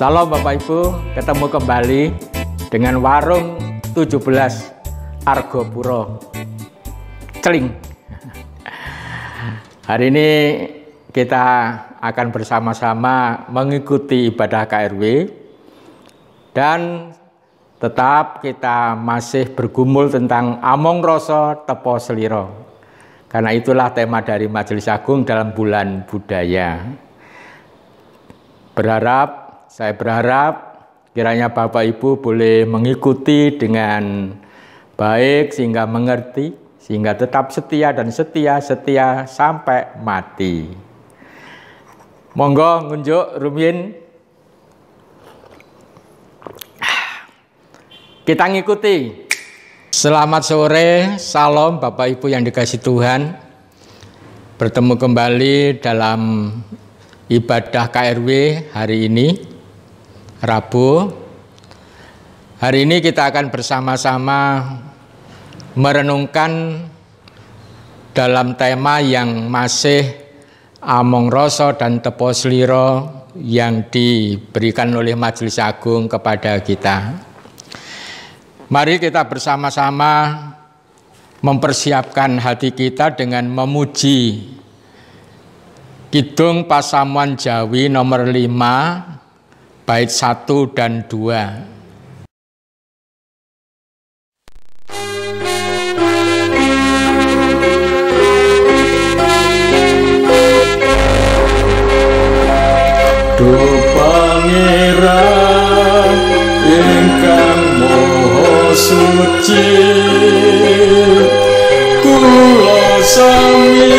Salam Bapak Ibu, ketemu kembali dengan warung 17 Argopuro Celing. Hari ini kita akan bersama-sama mengikuti ibadah KRW dan tetap kita masih bergumul tentang Among Rasa Tepo Slira. Karena itulah tema dari Majelis Agung dalam bulan budaya. Saya berharap kiranya Bapak Ibu boleh mengikuti dengan baik sehingga mengerti, sehingga tetap setia dan setia sampai mati. Monggo ngunjuk rumiyin. Kita ngikuti. Selamat sore, salam Bapak Ibu yang dikasihi Tuhan. Bertemu kembali dalam ibadah KRW hari ini, Rabu. Hari ini kita akan bersama-sama merenungkan dalam tema yang masih Among Rasa dan Tepo Slira yang diberikan oleh Majelis Agung kepada kita. Mari kita bersama-sama mempersiapkan hati kita dengan memuji Kidung Pasamuan Jawi nomor 5 bait 1 dan 2. Duh Pangeran ingkang Maha Suci, kula sami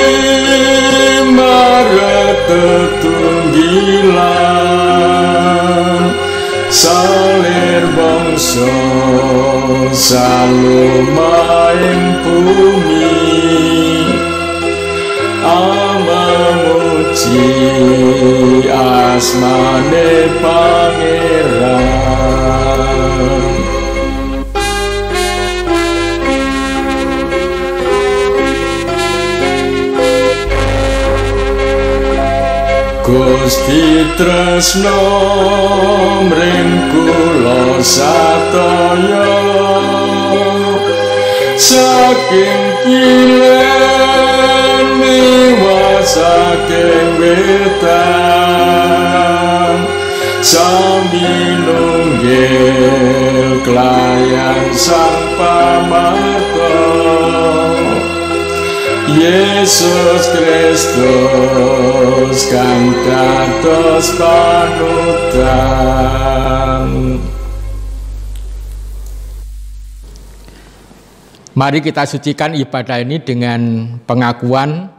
marang tetunggilan salir bangsa salumaing bumi, memuji asmane Pangeran. Gusti tresno mring kula sataya, saking kilen miwah saking wetan, sami nunggil klayan Sang Pamarta Yesus Kristus kang dados panutan. Mari kita sucikan ibadah ini dengan pengakuan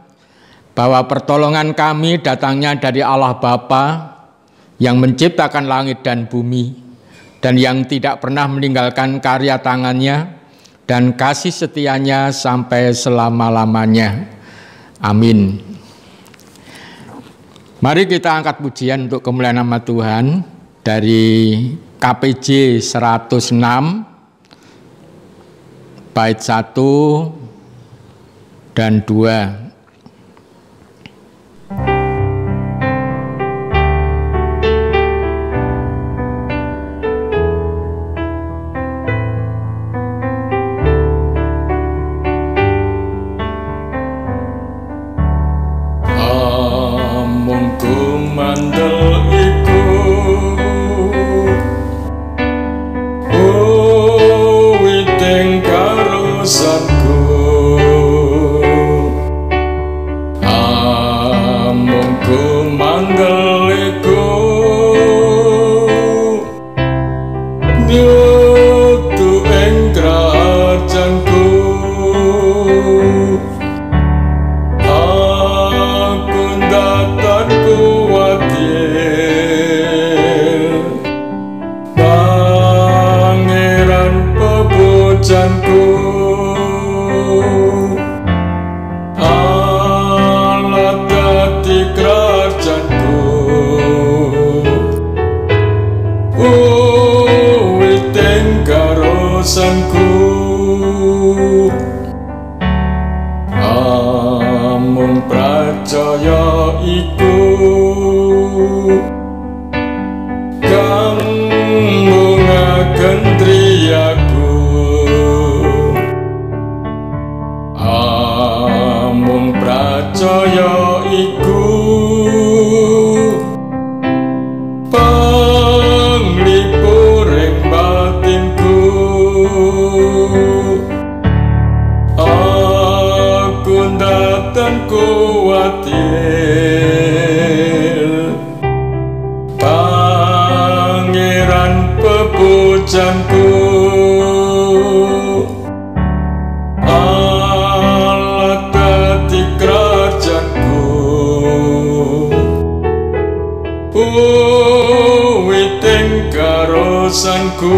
bahwa pertolongan kami datangnya dari Allah Bapa yang menciptakan langit dan bumi dan yang tidak pernah meninggalkan karya tangannya dan kasih setianya sampai selama-lamanya. Amin. Mari kita angkat pujian untuk kemuliaan nama Tuhan dari KPJ 106 bait 1 dan 2. percaya iku pracaya iku panglipuring batinku. Aku datang kuatir Pangeran pepujanku. Allah dadi kerajanku. Witing karosanku.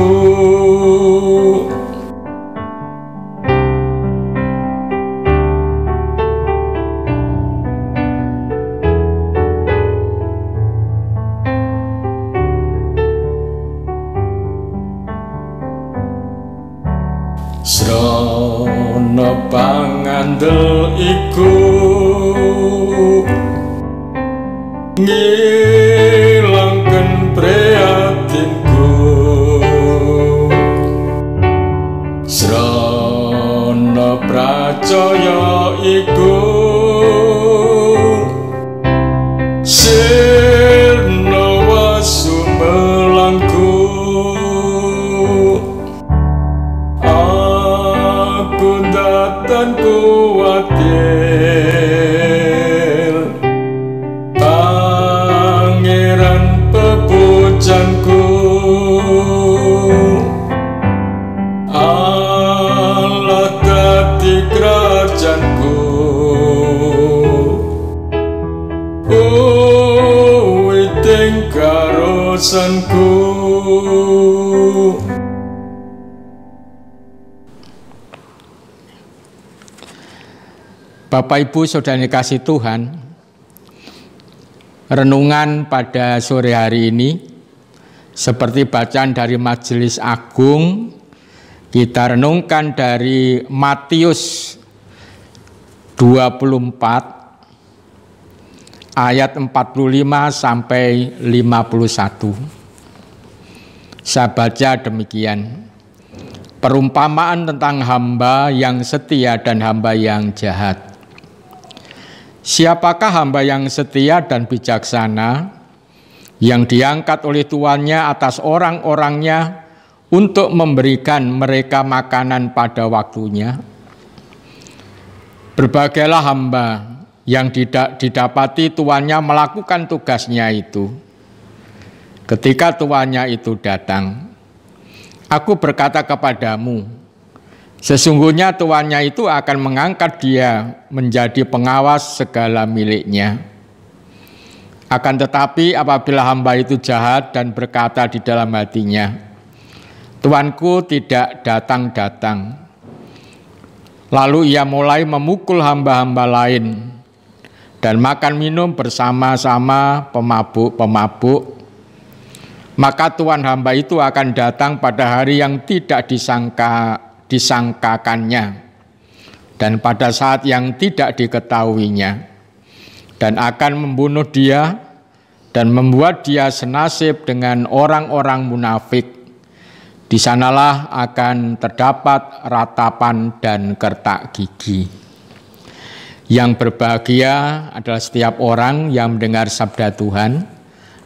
Srana pangandel iku ngilangken prihatinku. Srana pracaya iku sirna wasumelangku. Dan kuatir Pangeran pepujanku. Allah dadi kerajanku. Witing karosanku. Bapak Ibu Saudara dikasih Tuhan, renungan pada sore hari ini seperti bacaan dari Majelis Agung, kita renungkan dari Matius 24 ayat 45 sampai 51. Saya baca demikian. Perumpamaan tentang hamba yang setia dan hamba yang jahat. Siapakah hamba yang setia dan bijaksana yang diangkat oleh tuannya atas orang-orangnya untuk memberikan mereka makanan pada waktunya? Berbagailah hamba yang didapati tuannya melakukan tugasnya itu. Ketika tuannya itu datang, aku berkata kepadamu, sesungguhnya tuannya itu akan mengangkat dia menjadi pengawas segala miliknya. Akan tetapi apabila hamba itu jahat dan berkata di dalam hatinya, Tuanku tidak datang-datang, lalu ia mulai memukul hamba-hamba lain dan makan minum bersama-sama pemabuk-pemabuk, maka Tuhan hamba itu akan datang pada hari yang tidak disangkakannya dan pada saat yang tidak diketahuinya, dan akan membunuh dia dan membuat dia senasib dengan orang-orang munafik. Di sanalah akan terdapat ratapan dan kertak gigi. Yang berbahagia adalah setiap orang yang mendengar sabda Tuhan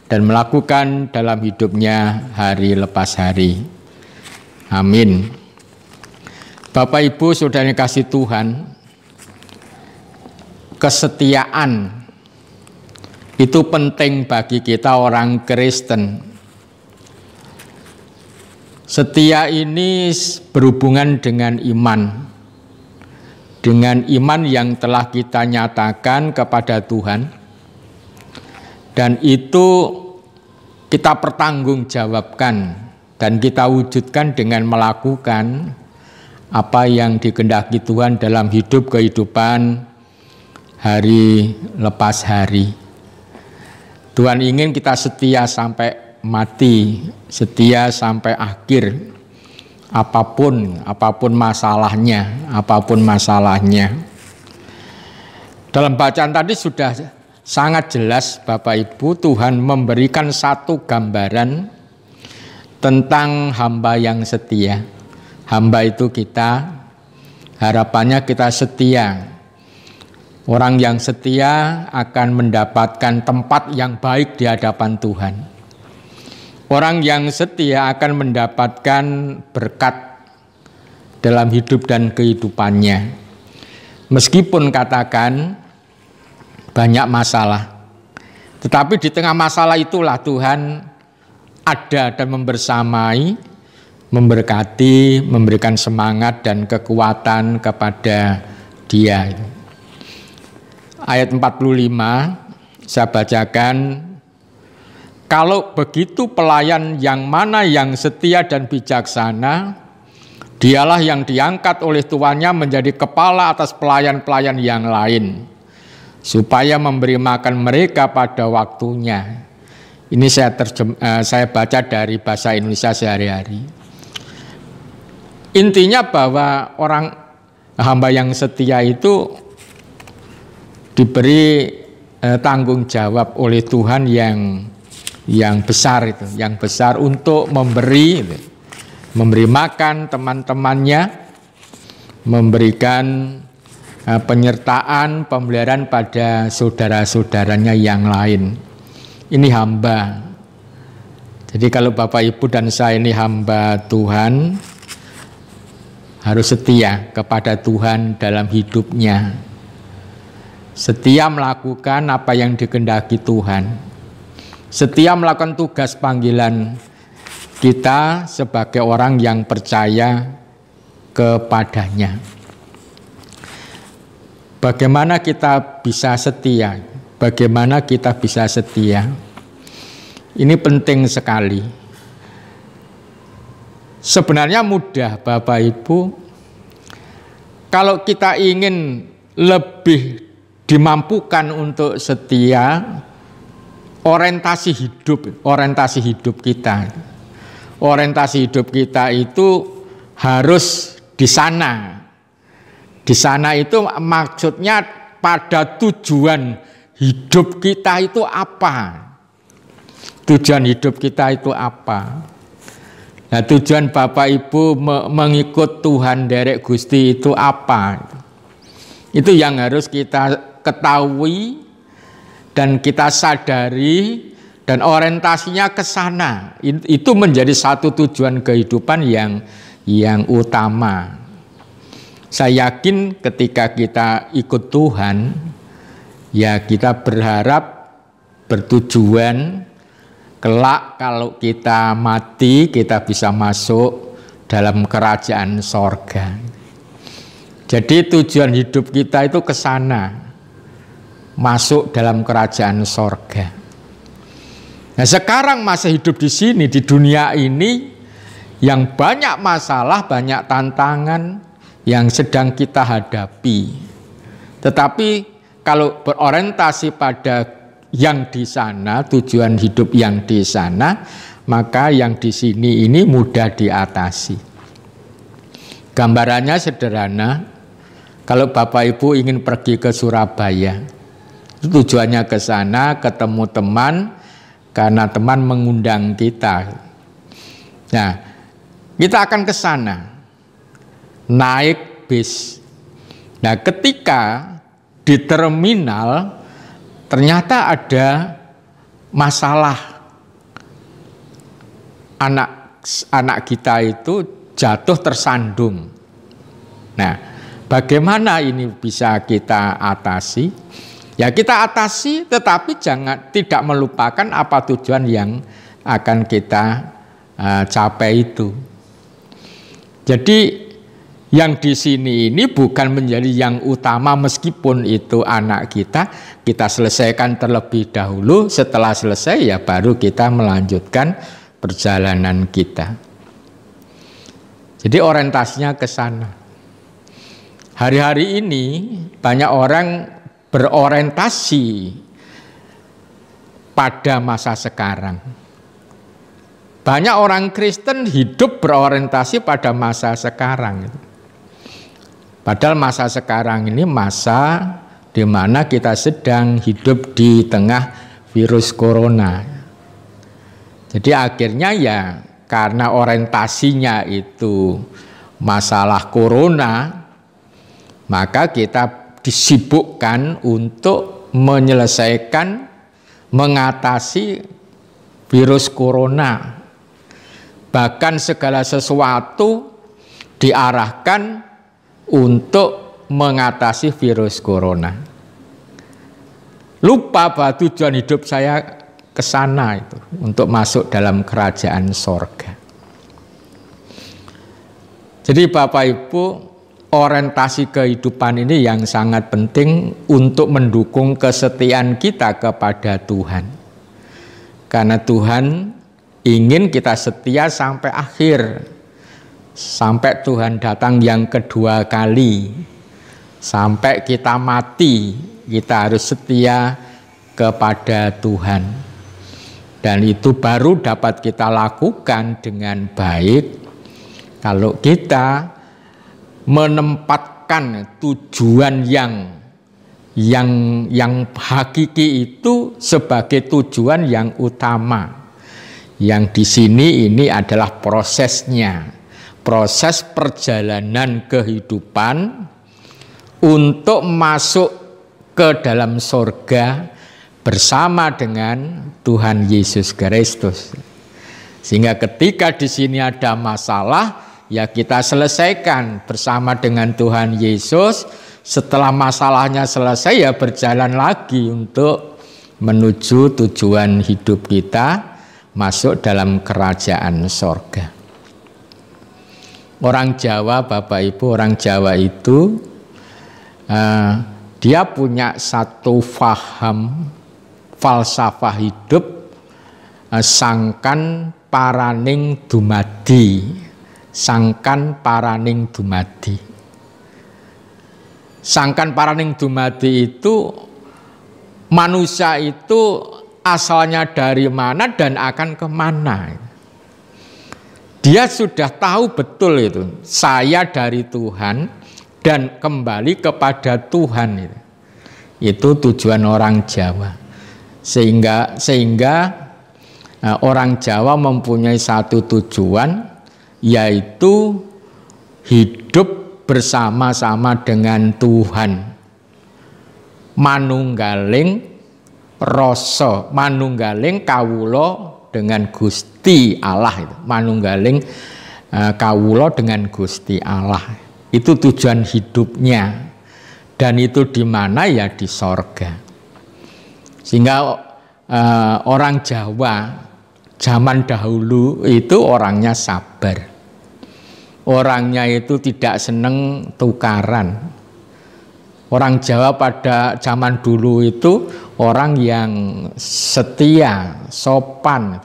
dan melakukan dalam hidupnya hari lepas hari. Amin. Bapak Ibu Saudara yang kasih Tuhan, kesetiaan itu penting bagi kita orang Kristen. Setia ini berhubungan dengan iman yang telah kita nyatakan kepada Tuhan, dan itu kita pertanggungjawabkan dan kita wujudkan dengan melakukan apa yang dikehendaki Tuhan dalam kehidupan hari lepas hari. Tuhan ingin kita setia sampai mati, setia sampai akhir, apapun masalahnya. Dalam bacaan tadi sudah sangat jelas Bapak Ibu, Tuhan memberikan satu gambaran tentang hamba yang setia. Hamba itu kita, harapannya kita setia Orang yang setia akan mendapatkan tempat yang baik di hadapan Tuhan. Orang yang setia akan mendapatkan berkat dalam hidup dan kehidupannya. Meskipun katakan banyak masalah, tetapi di tengah masalah itulah Tuhan ada dan membersamai, memberkati, memberikan semangat dan kekuatan kepada dia. Ayat 45 saya bacakan. Kalau begitu pelayan yang mana yang setia dan bijaksana, dialah yang diangkat oleh tuannya menjadi kepala atas pelayan-pelayan yang lain, supaya memberi makan mereka pada waktunya. Ini saya baca dari bahasa Indonesia sehari-hari. Intinya bahwa orang hamba yang setia itu diberi tanggung jawab oleh Tuhan yang besar itu, yang besar untuk memberi makan teman-temannya, memberikan penyertaan, pemeliharaan pada saudara-saudaranya yang lain. Ini hamba. Jadi kalau Bapak Ibu dan saya ini hamba Tuhan, harus setia kepada Tuhan dalam hidupnya. Setia melakukan apa yang dikehendaki Tuhan. Setia melakukan tugas panggilan kita sebagai orang yang percaya kepadanya. Bagaimana kita bisa setia? Bagaimana kita bisa setia? Ini penting sekali. Sebenarnya mudah Bapak Ibu. Kalau kita ingin lebih dimampukan untuk setia, orientasi hidup kita. Orientasi hidup kita itu harus di sana. Di sana itu maksudnya pada tujuan hidup kita itu apa? Tujuan hidup kita itu apa? Nah, tujuan Bapak Ibu mengikut Tuhan derek Gusti itu apa? Itu yang harus kita ketahui dan kita sadari, dan orientasinya ke sana. Itu menjadi satu tujuan kehidupan yang utama. Saya yakin ketika kita ikut Tuhan, ya kita berharap, bertujuan kelak kalau kita mati kita bisa masuk dalam kerajaan sorga. Jadi tujuan hidup kita itu ke sana, masuk dalam kerajaan sorga. Nah, sekarang masa hidup di sini, di dunia ini, yang banyak masalah, banyak tantangan yang sedang kita hadapi. Tetapi kalau berorientasi pada yang di sana, tujuan hidup yang di sana, maka yang di sini ini mudah diatasi. Gambarannya sederhana. Kalau Bapak Ibu ingin pergi ke Surabaya, tujuannya ke sana, ketemu teman, karena teman mengundang kita. Nah, kita akan ke sana, naik bis. Nah, ketika di terminal ternyata ada masalah, anak kita itu jatuh tersandung. Nah, bagaimana ini bisa kita atasi? Ya kita atasi, tetapi tidak melupakan apa tujuan yang akan kita capai itu. Jadi yang di sini ini bukan menjadi yang utama, meskipun itu anak kita selesaikan terlebih dahulu. Setelah selesai ya baru kita melanjutkan perjalanan kita. Jadi orientasinya ke sana. Hari-hari ini banyak orang berorientasi pada masa sekarang. Banyak orang Kristen hidup berorientasi pada masa sekarang. Padahal masa sekarang ini masa di mana kita sedang hidup di tengah virus corona. Jadi akhirnya ya karena orientasinya itu masalah corona, maka kita disibukkan untuk menyelesaikan, mengatasi virus corona. Bahkan segala sesuatu diarahkan untuk mengatasi virus corona. Lupa bahwa tujuan hidup saya ke sana itu, untuk masuk dalam kerajaan sorga. Jadi Bapak Ibu, orientasi kehidupan ini yang sangat penting untuk mendukung kesetiaan kita kepada Tuhan. Karena Tuhan ingin kita setia sampai akhir, sampai Tuhan datang yang kedua kali, sampai kita mati, kita harus setia kepada Tuhan. Dan itu baru dapat kita lakukan dengan baik kalau kita menempatkan tujuan yang hakiki itu sebagai tujuan yang utama. Yang di sini ini adalah prosesnya, proses perjalanan kehidupan untuk masuk ke dalam surga bersama dengan Tuhan Yesus Kristus. Sehingga ketika di sini ada masalah, ya kita selesaikan bersama dengan Tuhan Yesus. Setelah masalahnya selesai, ya berjalan lagi untuk menuju tujuan hidup kita, masuk dalam kerajaan sorga. Orang Jawa, Bapak Ibu, orang Jawa itu dia punya satu faham falsafah hidup, sangkan paraning dumadi. Sangkan paraning dumadi. Sangkan paraning dumadi itu manusia itu asalnya dari mana dan akan kemana. Dia sudah tahu betul itu, saya dari Tuhan dan kembali kepada Tuhan. Itu tujuan orang Jawa. Sehingga orang Jawa mempunyai satu tujuan, yaitu hidup bersama-sama dengan Tuhan. Manunggaling rasa, manunggaling kawula dengan Gusti Allah itu. Manunggaling kawula dengan Gusti Allah. Itu tujuan hidupnya. Dan itu di mana? Ya di sorga. Sehingga orang Jawa zaman dahulu itu orangnya sabar. Orangnya itu tidak seneng tukaran. Orang Jawa pada zaman dulu itu orang yang setia, sopan,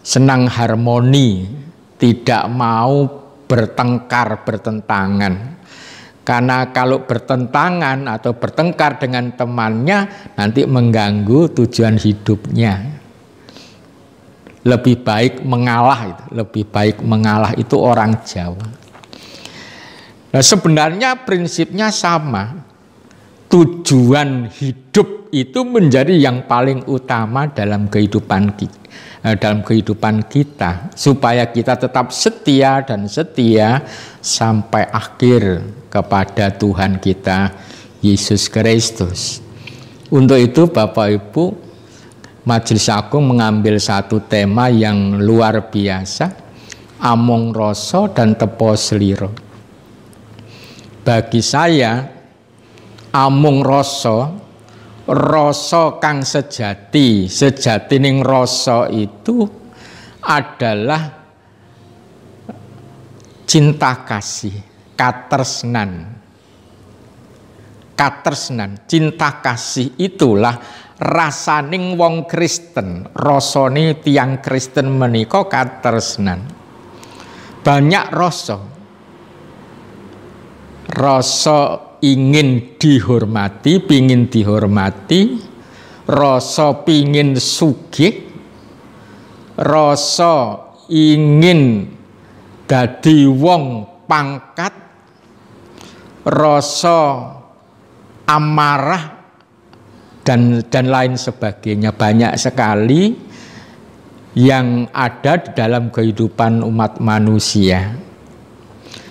senang harmoni, tidak mau bertengkar, bertentangan. Karena kalau bertentangan atau bertengkar dengan temannya, nanti mengganggu tujuan hidupnya. Lebih baik mengalah itu, lebih baik mengalah itu orang Jawa. Nah, sebenarnya prinsipnya sama. Tujuan hidup itu menjadi yang paling utama dalam kehidupan kita, supaya kita tetap setia dan setia sampai akhir kepada Tuhan kita Yesus Kristus. Untuk itu Bapak Ibu, Majelis Agung mengambil satu tema yang luar biasa, amung rasa dan tepo slira. Bagi saya, amung rasa, rasa kang sejati, sejatining rasa itu adalah cinta kasih, katresnan. Katresnan, cinta kasih itulah rasaning wong Kristen, rasane tiyang Kristen menika katresnan. Banyak rasa ingin dihormati, pingin dihormati, rasa pingin sugih, rasa ingin dadi wong pangkat, rasa amarah dan lain sebagainya. Banyak sekali yang ada di dalam kehidupan umat manusia.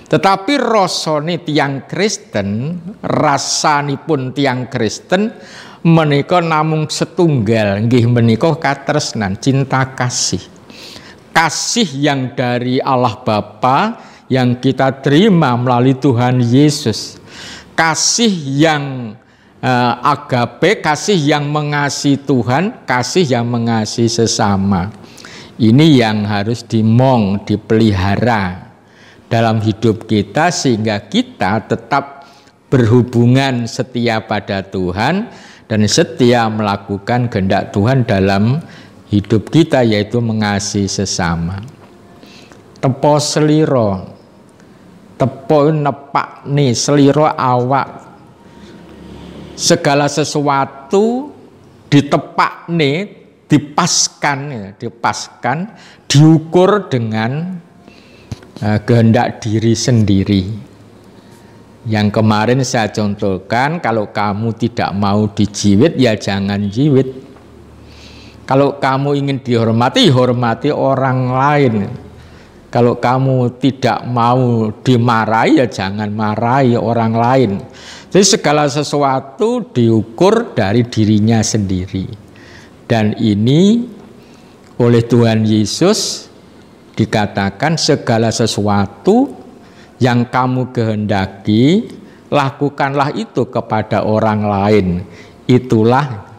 Tetapi rasane tiyang Kristen, rasanipun tiyang Kristen menika namung setunggal, nggih menika katresnan, cinta kasih. Kasih yang dari Allah Bapa yang kita terima melalui Tuhan Yesus. Kasih yang agape, kasih yang mengasihi Tuhan, kasih yang mengasihi sesama. Ini yang harus dipelihara dalam hidup kita sehingga kita tetap berhubungan setia pada Tuhan dan setia melakukan kehendak Tuhan dalam hidup kita, yaitu mengasihi sesama. Tepo seliro, tepo nepakne seliro awak. Segala sesuatu ditepakne, dipaskan, diukur dengan kehendak diri sendiri. Yang kemarin saya contohkan, kalau kamu tidak mau dijiwit, ya jangan jiwit. Kalau kamu ingin dihormati, hormati orang lain. Kalau kamu tidak mau dimarahi, ya jangan marahi orang lain. Jadi segala sesuatu diukur dari dirinya sendiri. Dan ini oleh Tuhan Yesus dikatakan segala sesuatu yang kamu kehendaki, lakukanlah itu kepada orang lain. Itulah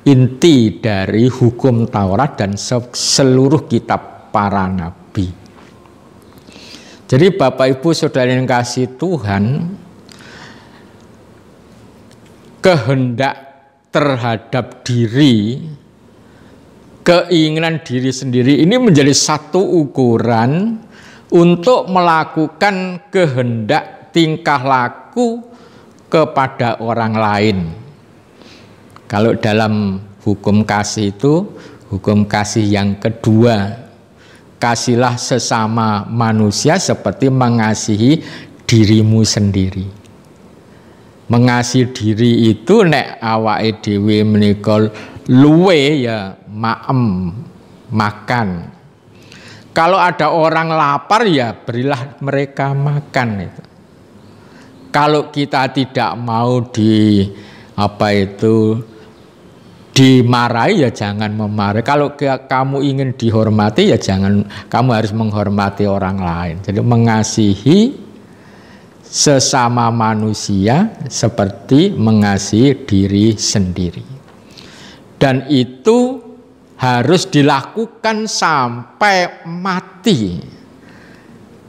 inti dari hukum Taurat dan seluruh kitab para nabi. Jadi Bapak Ibu Saudara yang kasih Tuhan, kehendak terhadap diri, keinginan diri sendiri ini menjadi satu ukuran untuk melakukan kehendak tingkah laku kepada orang lain. Kalau dalam hukum kasih itu, hukum kasih yang kedua, kasihlah sesama manusia seperti mengasihi dirimu sendiri. Mengasihi diri itu nek awake dhewe menika luwe ya makan. Kalau ada orang lapar ya berilah mereka makan itu. Kalau kita tidak mau dimarahi ya jangan memarahi. Kalau kamu ingin dihormati ya kamu harus menghormati orang lain. Jadi mengasihi sesama manusia seperti mengasihi diri sendiri. Dan itu harus dilakukan sampai mati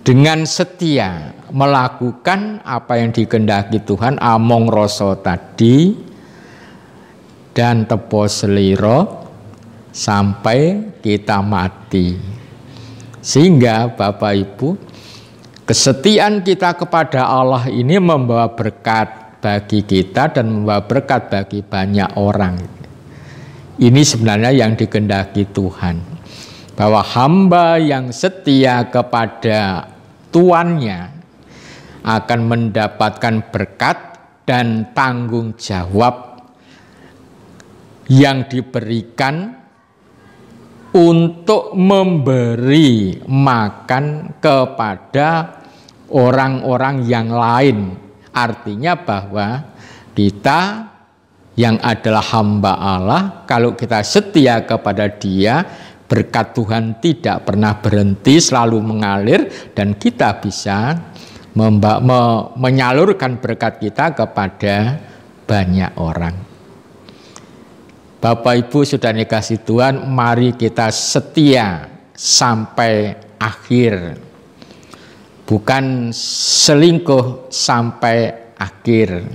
dengan setia melakukan apa yang dikehendaki Tuhan, among rasa tadi dan tepo seliro sampai kita mati. Sehingga Bapak Ibu, kesetiaan kita kepada Allah ini membawa berkat bagi kita dan membawa berkat bagi banyak orang. Ini sebenarnya yang dikehendaki Tuhan, bahwa hamba yang setia kepada tuannya akan mendapatkan berkat dan tanggung jawab yang diberikan untuk memberi makan kepada orang-orang yang lain. Artinya bahwa kita yang adalah hamba Allah, kalau kita setia kepada Dia, berkat Tuhan tidak pernah berhenti, selalu mengalir, dan kita bisa menyalurkan berkat kita kepada banyak orang. Bapak Ibu Saudara dikasihi Tuhan, mari kita setia sampai akhir, bukan selingkuh sampai akhir,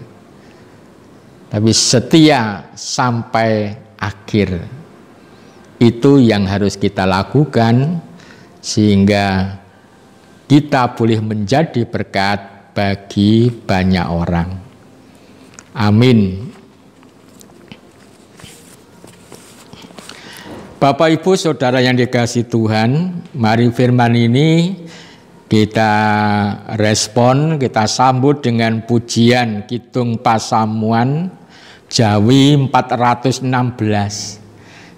tapi setia sampai akhir. Itu yang harus kita lakukan sehingga kita boleh menjadi berkat bagi banyak orang. Amin. Bapak Ibu Saudara yang dikasihi Tuhan, mari firman ini kita respon, kita sambut dengan pujian Kidung Pasamuan Jawi 416.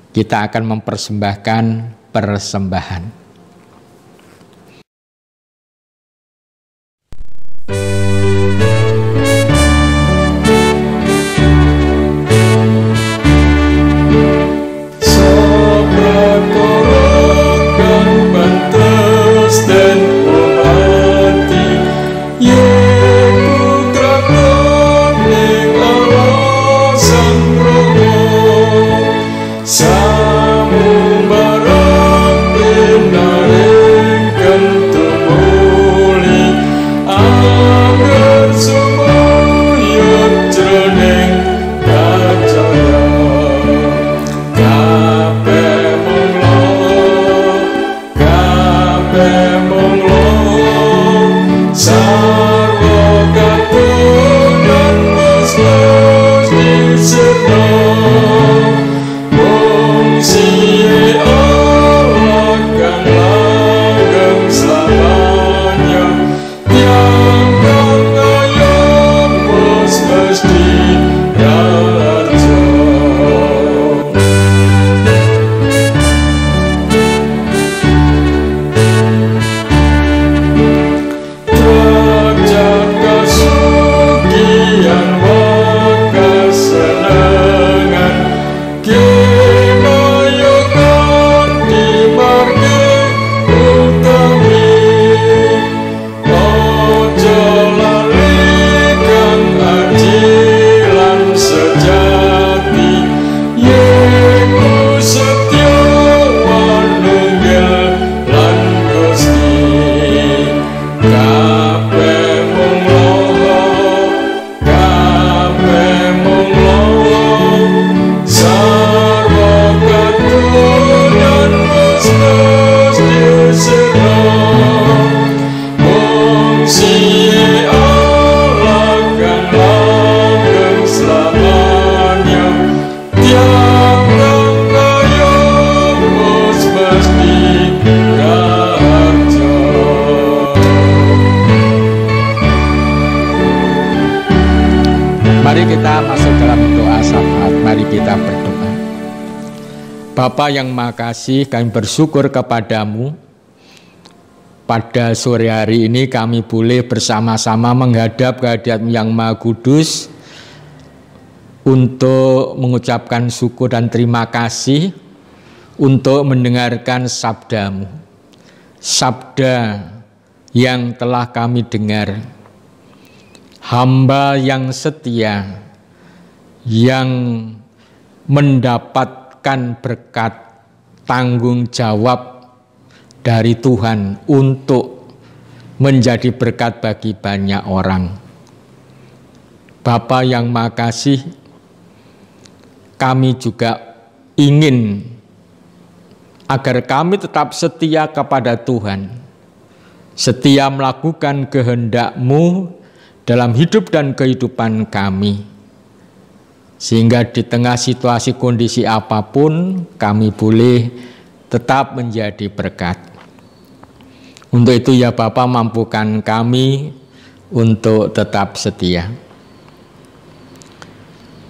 Kita akan mempersembahkan persembahan. Si Allah kan langgeng selamanya, tiap tangga mus mesti raja. Mari kita masuk dalam doa syafaat. Mari kita berdoa. Bapa yang Maha Kasih, kami bersyukur kepadamu. Pada sore hari ini kami boleh bersama-sama menghadap ke hadirat-Mu yang Maha Kudus untuk mengucapkan syukur dan terima kasih untuk mendengarkan sabda-Mu. Sabda yang telah kami dengar, hamba yang setia, yang mendapatkan berkat tanggung jawab dari Tuhan untuk menjadi berkat bagi banyak orang. Bapa yang Maha Kasih, kami juga ingin agar kami tetap setia kepada Tuhan, setia melakukan kehendak-Mu dalam hidup dan kehidupan kami, sehingga di tengah situasi kondisi apapun kami boleh tetap menjadi berkat. Untuk itu ya Bapa, mampukan kami untuk tetap setia.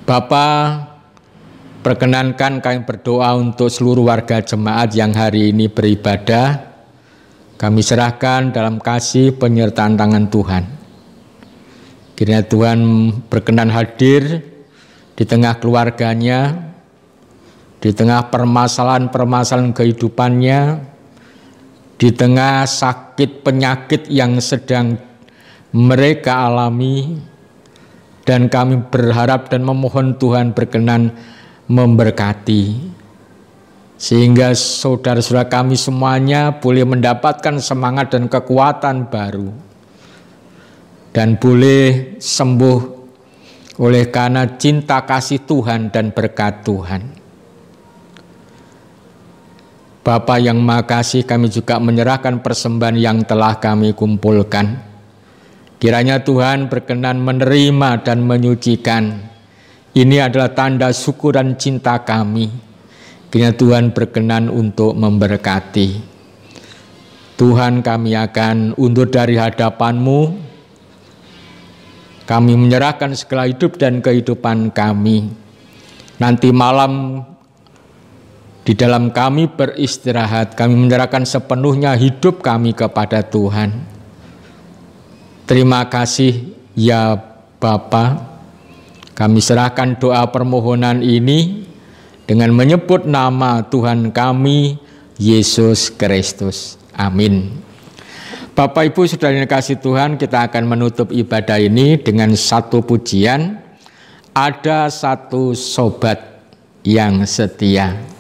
Bapa, perkenankan kami berdoa untuk seluruh warga jemaat yang hari ini beribadah. Kami serahkan dalam kasih penyertaan tangan Tuhan. Kiranya Tuhan berkenan hadir di tengah keluarganya, di tengah permasalahan-permasalahan kehidupannya, di tengah sakit penyakit yang sedang mereka alami, dan kami berharap dan memohon Tuhan berkenan memberkati, sehingga saudara-saudara kami semuanya boleh mendapatkan semangat dan kekuatan baru, dan boleh sembuh oleh karena cinta kasih Tuhan dan berkat Tuhan. Bapa yang Maha Kasih, kami juga menyerahkan persembahan yang telah kami kumpulkan. Kiranya Tuhan berkenan menerima dan menyucikan. Ini adalah tanda syukur dan cinta kami. Kiranya Tuhan berkenan untuk memberkati. Tuhan, kami akan undur dari hadapan-Mu. Kami menyerahkan segala hidup dan kehidupan kami. Nanti malam di dalam kami beristirahat, kami menyerahkan sepenuhnya hidup kami kepada Tuhan. Terima kasih ya Bapa. Kami serahkan doa permohonan ini dengan menyebut nama Tuhan kami, Yesus Kristus. Amin. Bapak Ibu Saudara yang dikasihi Tuhan, kita akan menutup ibadah ini dengan satu pujian. Ada satu sobat yang setia.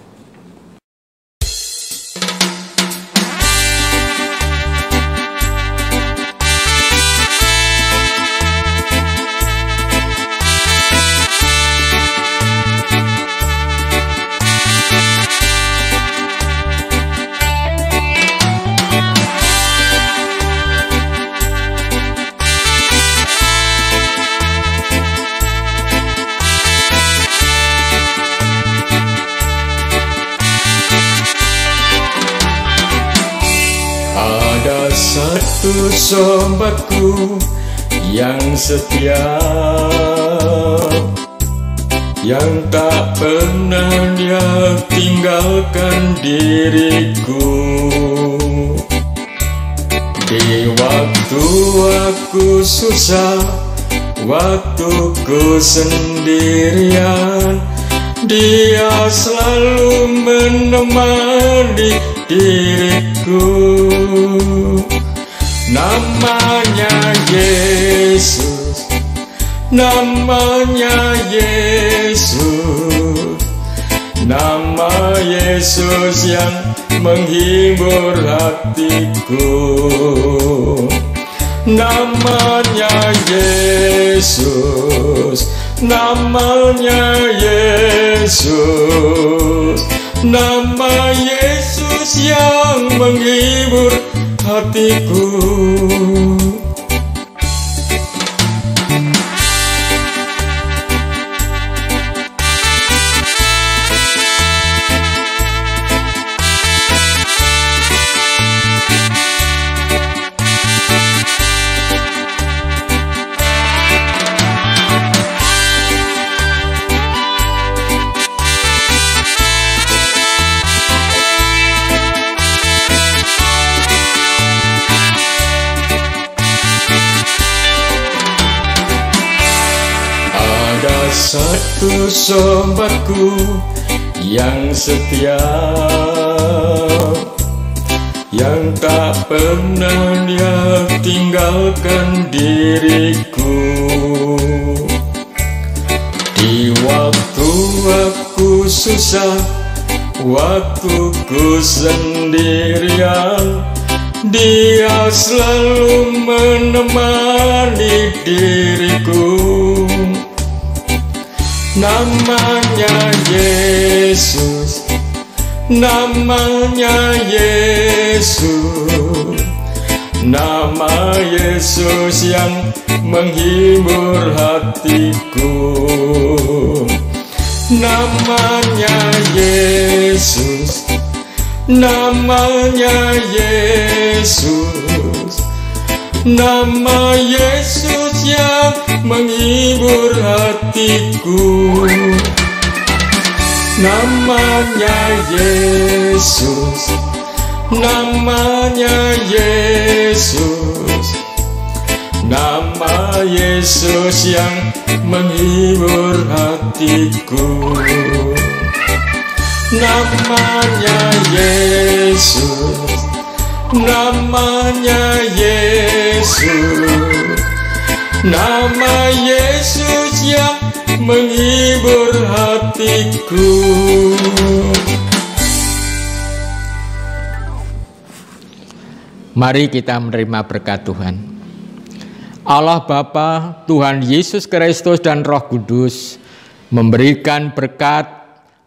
Satu sobatku yang setia, yang tak pernah dia tinggalkan diriku. Di waktu aku susah, waktu ku sendirian, dia selalu menemani diriku. Namanya Yesus, namanya Yesus, nama Yesus yang menghibur hatiku. Namanya Yesus, namanya Yesus, nama Yesus yang menghibur hatiku. satu sobatku yang setia, yang tak pernah dia tinggalkan diriku. Di waktu aku susah, waktuku sendirian, dia selalu menemani diriku. Namanya Yesus, namanya Yesus, nama Yesus yang menghibur hatiku. Namanya Yesus, namanya Yesus, nama Yesus yang menghibur hatiku. Namanya Yesus, namanya Yesus, nama Yesus yang menghibur hatiku. Namanya Yesus, namanya Yesus, nama Yesus yang menghibur hatiku. Mari kita menerima berkat Tuhan. Allah Bapa, Tuhan Yesus Kristus dan Roh Kudus memberikan berkat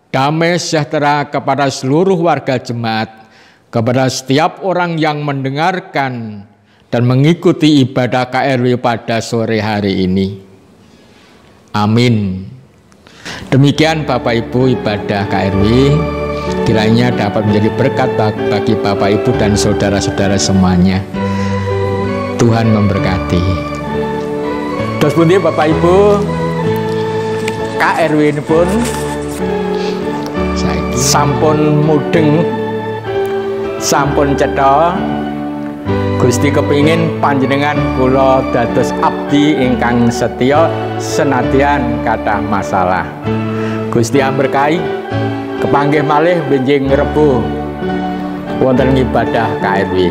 damai sejahtera kepada seluruh warga jemaat, kepada setiap orang yang mendengarkan dan mengikuti ibadah KRW pada sore hari ini. Amin. Demikian Bapak Ibu ibadah KRW, kiranya dapat menjadi berkat bagi Bapak Ibu dan saudara-saudara semuanya. Tuhan memberkati. Terus pundi Bapak Ibu, KRW ini pun sampun mudeng, sampun cetha. Gusti kepingin panjenengan kula dados abdi ingkang setya senadyan kathah masalah. Gusti amberkahi, kepanggih malih benjing Rebo wonten ibadah KRW.